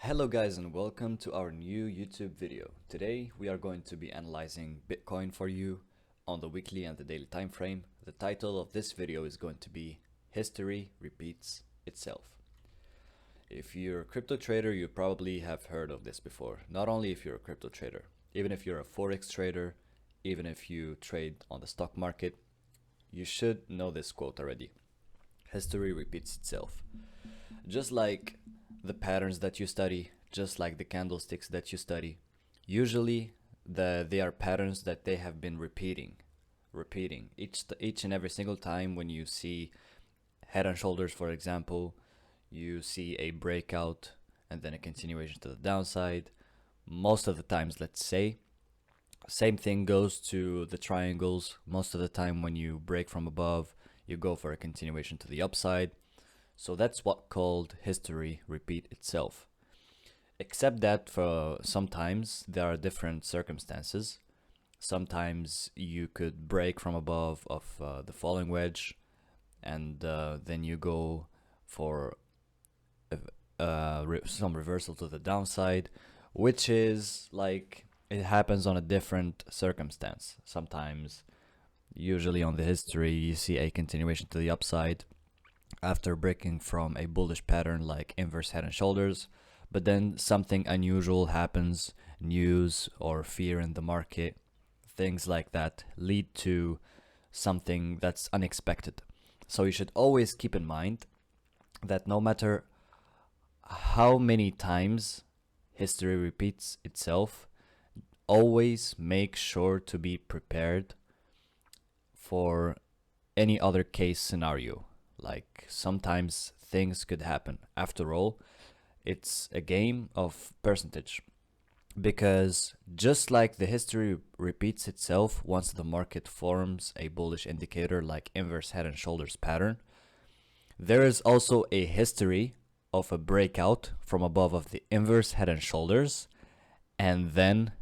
Hello guys and welcome to our new YouTube video. Today we are going to be analyzing Bitcoin for you on the weekly and the daily time frame. The title of this video is going to be History Repeats Itself. If you're a crypto trader, you probably have heard of this before. Not only if you're a crypto trader, even if you're a forex trader, even if you trade on the stock market, you should know this quote already. History repeats itself. Just like the patterns that you study, just like the candlesticks that you study, usually they are patterns that they have been repeating each and every single time. When you see head and shoulders, for example, you see a breakout and then a continuation to the downside. Most of the times, let's say, same thing goes to the triangles. Most of the time when you break from above, you go for a continuation to the upside. So that's what called history repeat itself. Except that for sometimes there are different circumstances. Sometimes you could break from above of the falling wedge, and then you go for some reversal to the downside, which is like it happens on a different circumstance. Sometimes, usually on the history, you see a continuation to the upside after breaking from a bullish pattern like inverse head and shoulders, but then something unusual happens, news or fear in the market, things like that lead to something that's unexpected. So you should always keep in mind that no matter how many times history repeats itself, always make sure to be prepared for any other case scenario. Like sometimes things could happen. After all, it's a game of percentage. Because just like the history repeats itself once the market forms a bullish indicator like inverse head and shoulders pattern, there is also a history of a breakout from above of the inverse head and shoulders, and then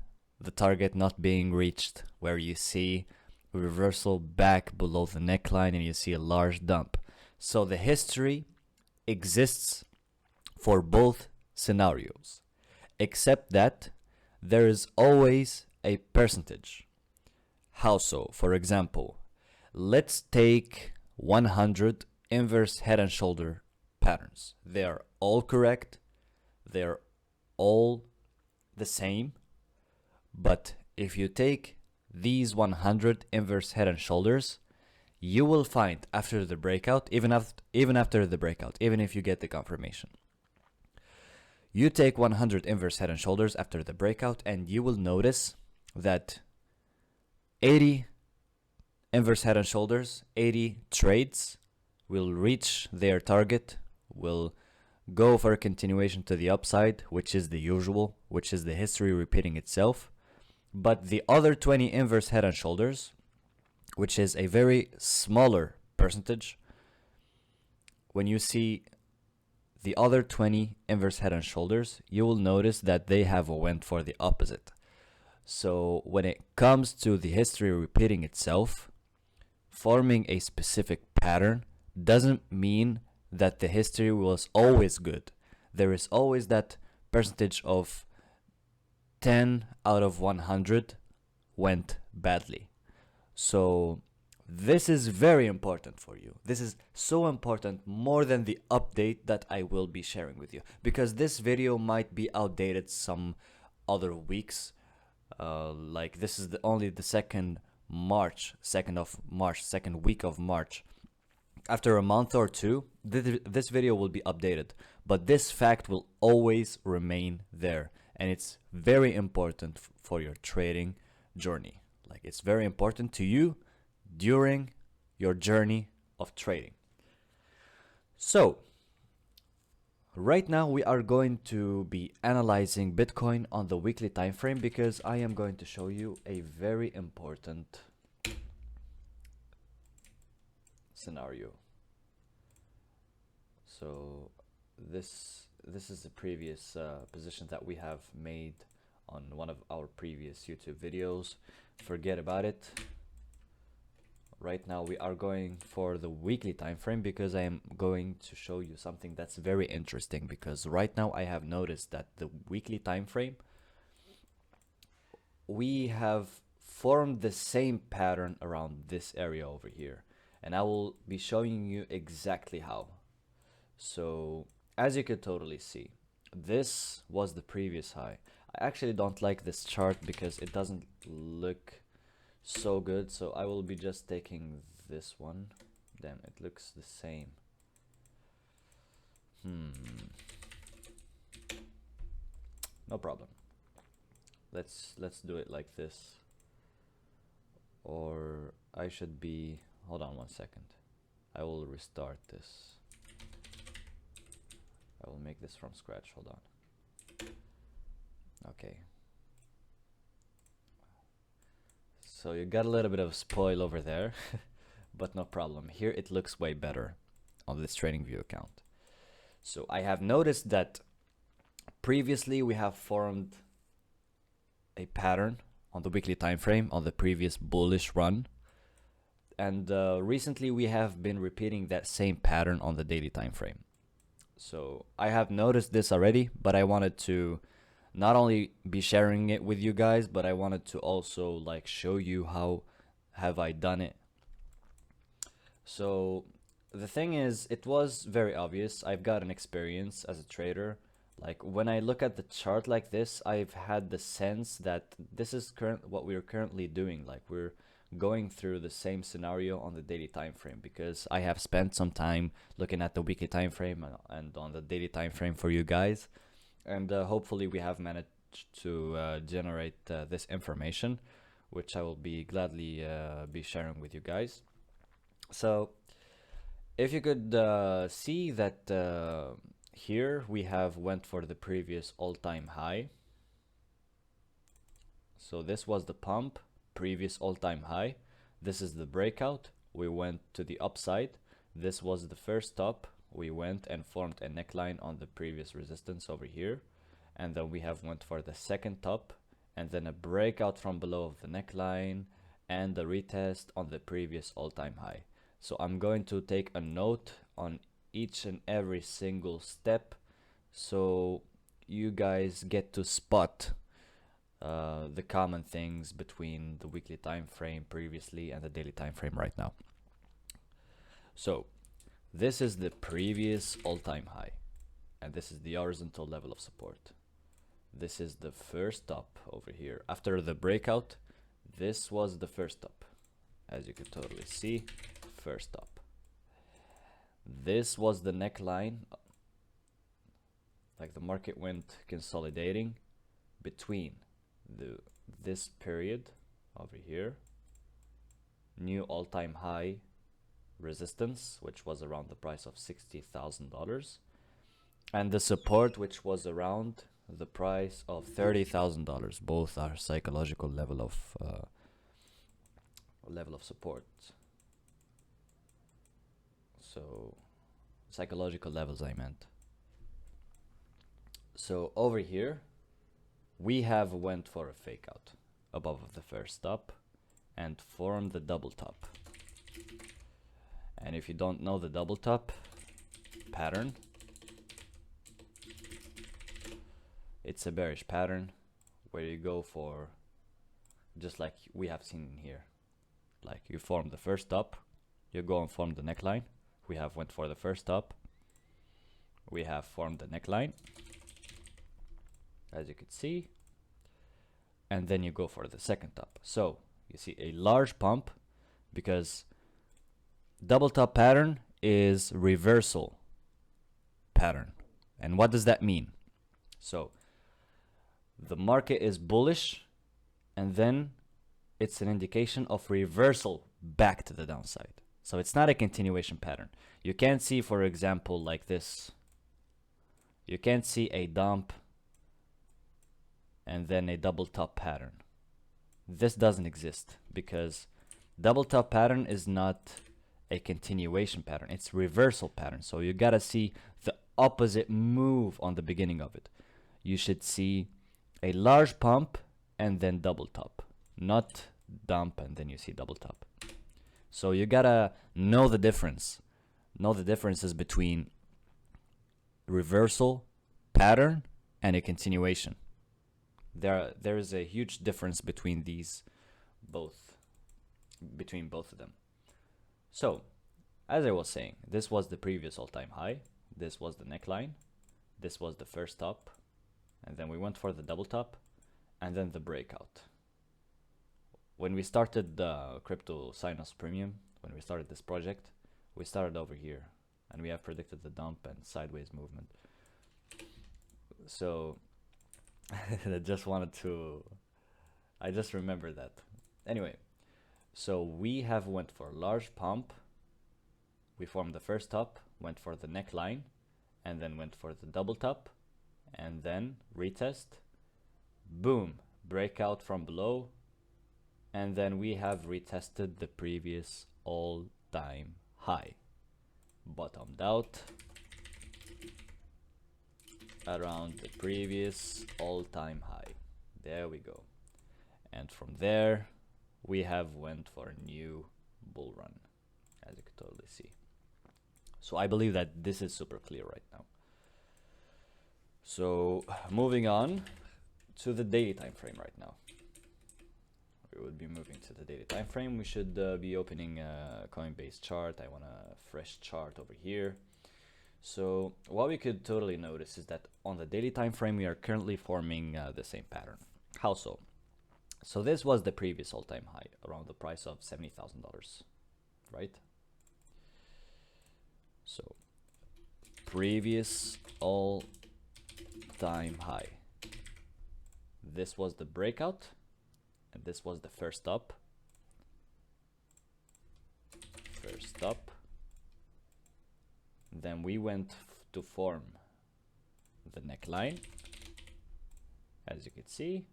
the target not being reached, where you see a reversal back below the neckline and you see a large dump. So the history exists for both scenarios, except that there is always a percentage. How so? For example, let's take 100 inverse head and shoulder patterns. They are all correct. They are all the same. But if you take these 100 inverse head and shoulders, you will find after the breakout, even after the breakout, even if you get the confirmation, you take 100 inverse head and shoulders after the breakout, and you will notice that 80 inverse head and shoulders, 80 trades will reach their target, will go for a continuation to the upside, which is the usual, which is the history repeating itself. But the other 20 inverse head and shoulders, which is a very smaller percentage, when you see the other 20 inverse head and shoulders, you will notice that they have went for the opposite. So when it comes to the history repeating itself, forming a specific pattern doesn't mean that the history was always good. There is always that percentage of 10 out of 100 went badly. So this is very important for you. This is so important, more than the update that I will be sharing with you, because this video might be outdated some other weeks. Like this is only the second week of March. After a month or two, this video will be updated, but this fact will always remain there, and it's very important for your trading journey. Like it's very important to you during your journey of trading. So right now we are going to be analyzing Bitcoin on the weekly time frame, because I am going to show you a very important scenario. So this is the previous position that we have made on one of our previous YouTube videos. Forget about it. right now we are going for the weekly time frame because I am going to show you something that's very interesting, because right now I have noticed that the weekly time frame, we have formed the same pattern around this area over here, and I will be showing you exactly how. So as you could totally see, this was the previous high. I actually don't like this chart because it doesn't look so good, so I will be just taking this one. Damn, it looks the same. No problem. Let's do it like this. Or I should be, hold on 1 second. I will restart this. I will make this from scratch, hold on. Okay. So you got a little bit of spoil over there, but no problem. Here it looks way better on this TradingView account. So I have noticed that previously we have formed a pattern on the weekly time frame on the previous bullish run, and recently we have been repeating that same pattern on the daily time frame. So I have noticed this already, but I wanted to not only be sharing it with you guys, but I wanted to also like show you how have I done it. So the thing is, it was very obvious. I've got an experience as a trader. Like when I look at the chart like this, I've had the sense that this is what we're currently doing. Like we're going through the same scenario on the daily time frame, because I have spent some time looking at the weekly time frame and on the daily time frame for you guys, and hopefully we have managed to generate this information, which I will be gladly be sharing with you guys. So if you could see that here we have went for the previous all-time high. So this was the pump, previous all-time high. This is the breakout. We went to the upside. This was the first stop. We went and formed a neckline on the previous resistance over here, and then we have went for the second top, and then a breakout from below of the neckline and a retest on the previous all-time high. So I'm going to take a note on each and every single step, so you guys get to spot the common things between the weekly time frame previously and the daily time frame right now. So this is the previous all-time high, and this is the horizontal level of support. This is the first top over here. After the breakout, this was the first top. As you can totally see, first top. This was the neckline. Like the market went consolidating between this period over here, new all-time high resistance, which was around the price of $60,000, and the support, which was around the price of $30,000. Both are psychological level of support. So psychological levels, I meant. So over here we have went for a fake out above the first stop and formed the double top. And if you don't know the double top pattern, it's a bearish pattern where you go for, just like we have seen here, like you form the first top, you go and form the neckline. We have went for the first top, we have formed the neckline, as you can see, and then you go for the second top. So you see a large pump, because double top pattern is reversal pattern. And what does that mean? So the market is bullish, and then it's an indication of reversal back to the downside. So it's not a continuation pattern. You can't see, for example, like this. You can't see a dump and then a double top pattern. This doesn't exist, because double top pattern is not a continuation pattern. It's reversal pattern. So you gotta see the opposite move on the beginning of it. You should see a large pump and then double top, not dump and then you see double top. So you gotta know the difference. Know the differences between reversal, pattern, and a continuation. There is a huge difference between these both between both of them. So, as I was saying, this was the previous all-time high, this was the neckline, this was the first top, and then we went for the double top, and then the breakout. When we started the Crypto Sinus Premium, when we started this project, we started over here, and we have predicted the dump and sideways movement. So I just remember that. Anyway, so we have went for large pump. We formed the first top, went for the neckline, and then went for the double top, and then retest. Boom, breakout from below, and then we have retested the previous all-time high. Bottomed out around the previous all-time high. There we go. And from there, we have went for a new bull run, as you can totally see. So I believe that this is super clear right now. So moving on to the daily time frame right now. We would be moving to the daily time frame. We should be opening a Coinbase chart. I want a fresh chart over here. So what we could totally notice is that on the daily time frame, we are currently forming the same pattern. How so? So this was the previous all-time high around the price of $70,000, right? So previous all-time high. This was the breakout, and this was the first up. First up. Then we went to form the neckline, as you can see.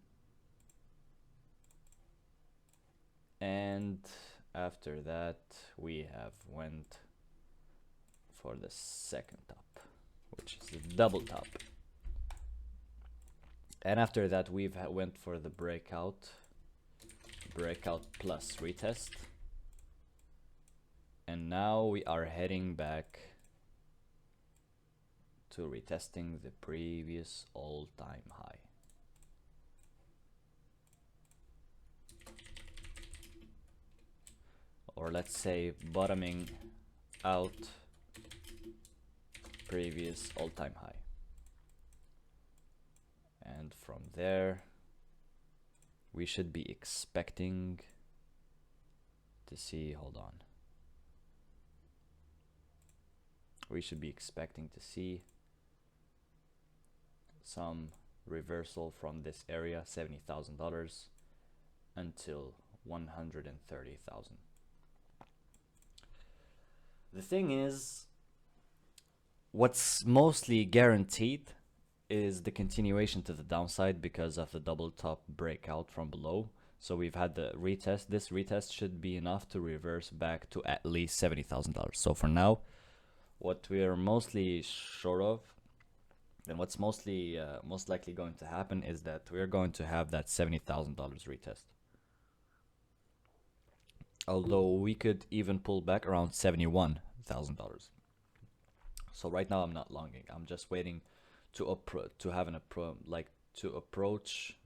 And after that, we have went for the second top, which is the double top. And after that, we've went for the breakout plus retest. And now we are heading back to retesting the previous all-time high. Or let's say bottoming out previous all-time high. And from there, we should be expecting to see, hold on. We should be expecting to see some reversal from this area, $70,000 until 130,000. The thing is, what's mostly guaranteed is the continuation to the downside because of the double top breakout from below. So we've had the retest. This retest should be enough to reverse back to at least $70,000. So for now, what we are mostly sure of, and what's most likely going to happen is that we're going to have that $70,000 retest. Although we could even pull back around $71,000. So right now I'm not longing. I'm just waiting to approach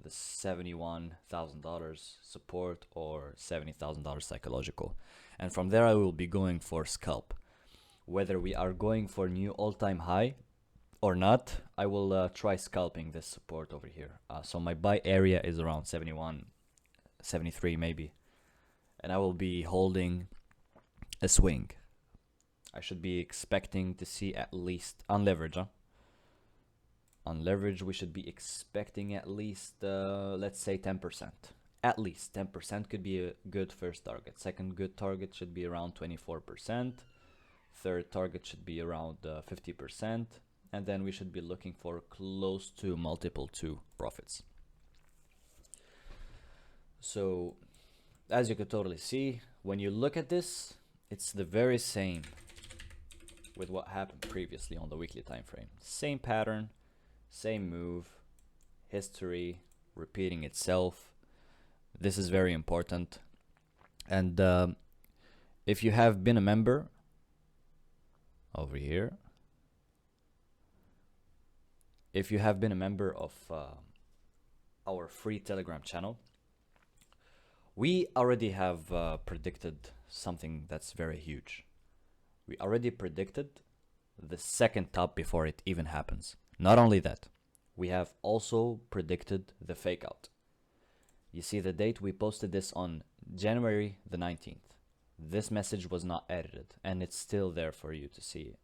the $71,000 support or $70,000 psychological, and from there I will be going for scalp. Whether we are going for new all-time high or not, I will try scalping this support over here. So my buy area is around 71, 73 maybe, and I will be holding a swing. I should be expecting to see at least on leverage. On leverage, we should be expecting at least, let's say 10%. At least 10% could be a good first target. Second good target should be around 24%. Third target should be around 50%. And then we should be looking for close to multiple 2 profits. So, as you could totally see, when you look at this, it's the very same with what happened previously on the weekly time frame. Same pattern, same move, history repeating itself. This is very important, and If you have been a member over here, if you have been a member of our free Telegram channel, we already have predicted something that's very huge. We already predicted the second top before it even happens. Not only that, we have also predicted the fake out. You see the date, we posted this on January the 19th. This message was not edited and it's still there for you to see.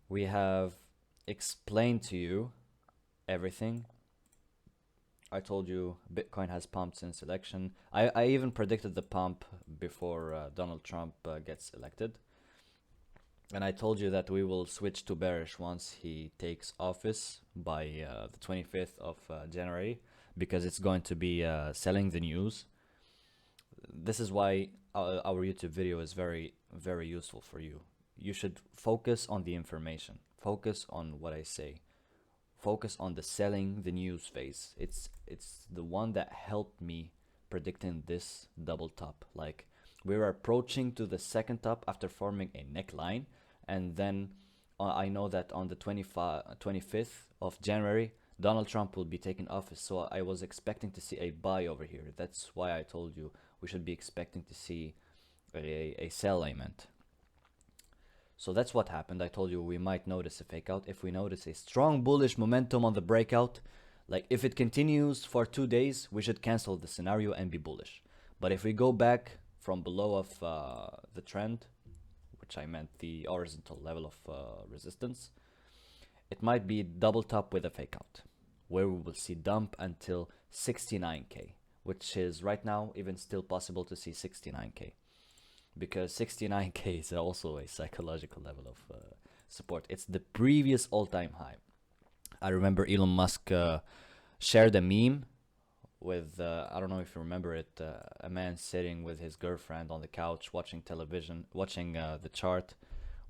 We have explained to you everything. I told you Bitcoin has pumped since election. I even predicted the pump before Donald Trump gets elected. And I told you that we will switch to bearish once he takes office by the 25th of January, because it's going to be selling the news. This is why our YouTube video is very, very useful for you. You should focus on the information. Focus on what I say. Focus on the selling the news phase. It's the one that helped me predicting this double top. Like, we're approaching to the second top after forming a neckline, and then I know that on the 25th of January Donald Trump will be taking office, so I was expecting to see a buy over here. That's why I told you we should be expecting to see a sell, I meant. So that's what happened. I told you we might notice a fake out. If we notice a strong bullish momentum on the breakout, like if it continues for 2 days, we should cancel the scenario and be bullish. But if we go back from below of the trend, which I meant the horizontal level of resistance, it might be double top with a fake out, where we will see dump until 69k, which is right now even still possible to see 69k, because 69k is also a psychological level of support. It's the previous all-time high. I remember Elon Musk shared a meme with, I don't know if you remember it, a man sitting with his girlfriend on the couch watching television, watching the chart,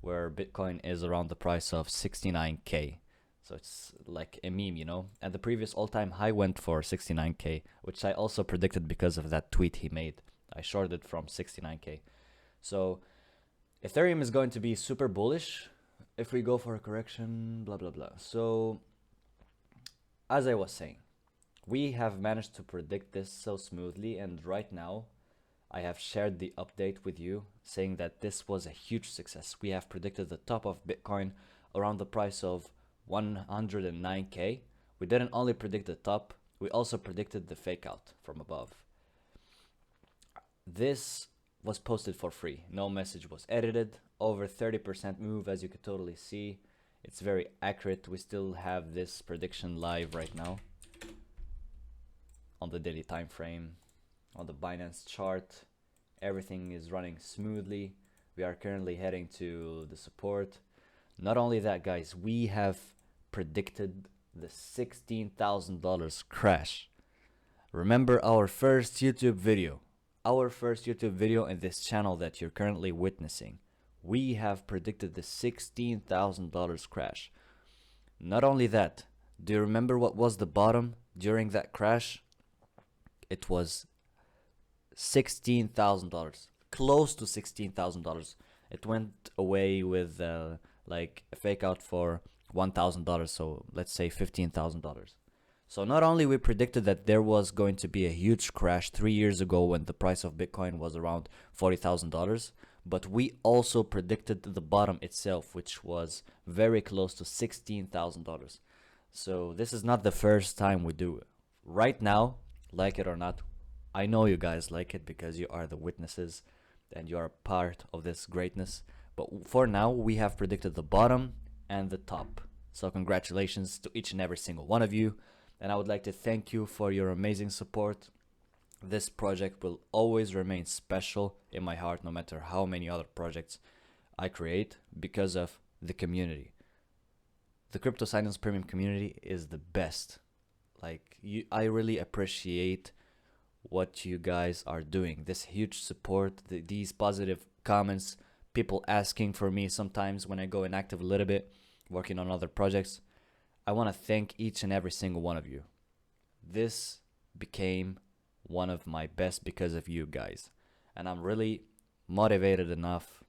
where Bitcoin is around the price of 69k. So it's like a meme, you know? And the previous all-time high went for 69k, which I also predicted because of that tweet he made. I shorted from 69k. So Ethereum is going to be super bullish if we go for a correction, blah, blah, blah. So as I was saying, we have managed to predict this so smoothly, and right now I have shared the update with you saying that this was a huge success. We have predicted the top of Bitcoin around the price of 109k. We didn't only predict the top, we also predicted the fake out from above. This was posted for free. No message was edited. Over 30% move, as you could totally see. It's very accurate. We still have this prediction live right now on the daily time frame. On the Binance chart, everything is running smoothly. We are currently heading to the support. Not only that, guys, we have predicted the $16,000 crash. Remember our first YouTube video. Our first YouTube video in this channel that you're currently witnessing. We have predicted the $16,000 crash. Not only that, do you remember what was the bottom during that crash? It was $16,000, close to $16,000. It went away with like a fake out for $1,000, so let's say $15,000. So not only we predicted that there was going to be a huge crash 3 years ago when the price of Bitcoin was around $40,000, but we also predicted the bottom itself, which was very close to $16,000. So this is not the first time we do it. Right now, like it or not, I know you guys like it because you are the witnesses and you are part of this greatness. But for now, we have predicted the bottom and the top. So congratulations to each and every single one of you. And I would like to thank you for your amazing support. This project will always remain special in my heart, no matter how many other projects I create, because of the community. The Crypto Science Premium community is the best. Like, I really appreciate what you guys are doing. This huge support, these positive comments, people asking for me sometimes when I go inactive a little bit, working on other projects. I want to thank each and every single one of you. This became one of my best because of you guys. and I'm really motivated enough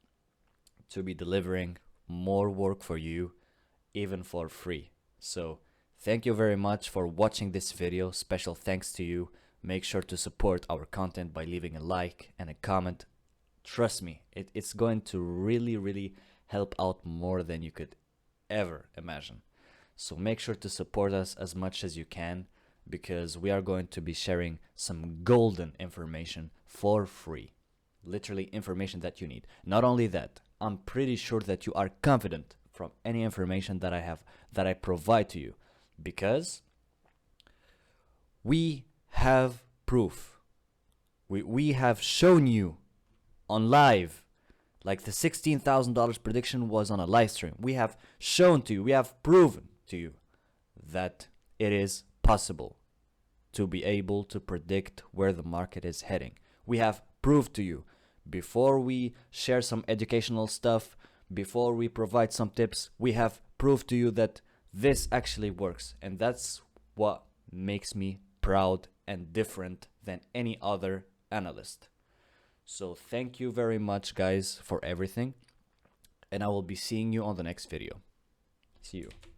to be delivering more work for you, even for free. So thank you very much for watching this video. Special thanks to you. Make sure to support our content by leaving a like and a comment. Trust me, it's going to really help out more than you could ever imagine. So make sure to support us as much as you can, because we are going to be sharing some golden information for free. Literally information that you need. Not only that, I'm pretty sure that you are confident from any information that I provide to you, because we have proof. We have shown you on live, like the $16,000 prediction was on a live stream. We have shown to you, we have proven to you that it is possible to be able to predict where the market is heading. We have proved to you, before we share some educational stuff, before we provide some tips, we have proved to you that this actually works. And that's what makes me proud and different than any other analyst. So thank you very much, guys, for everything. And I will be seeing you on the next video. See you.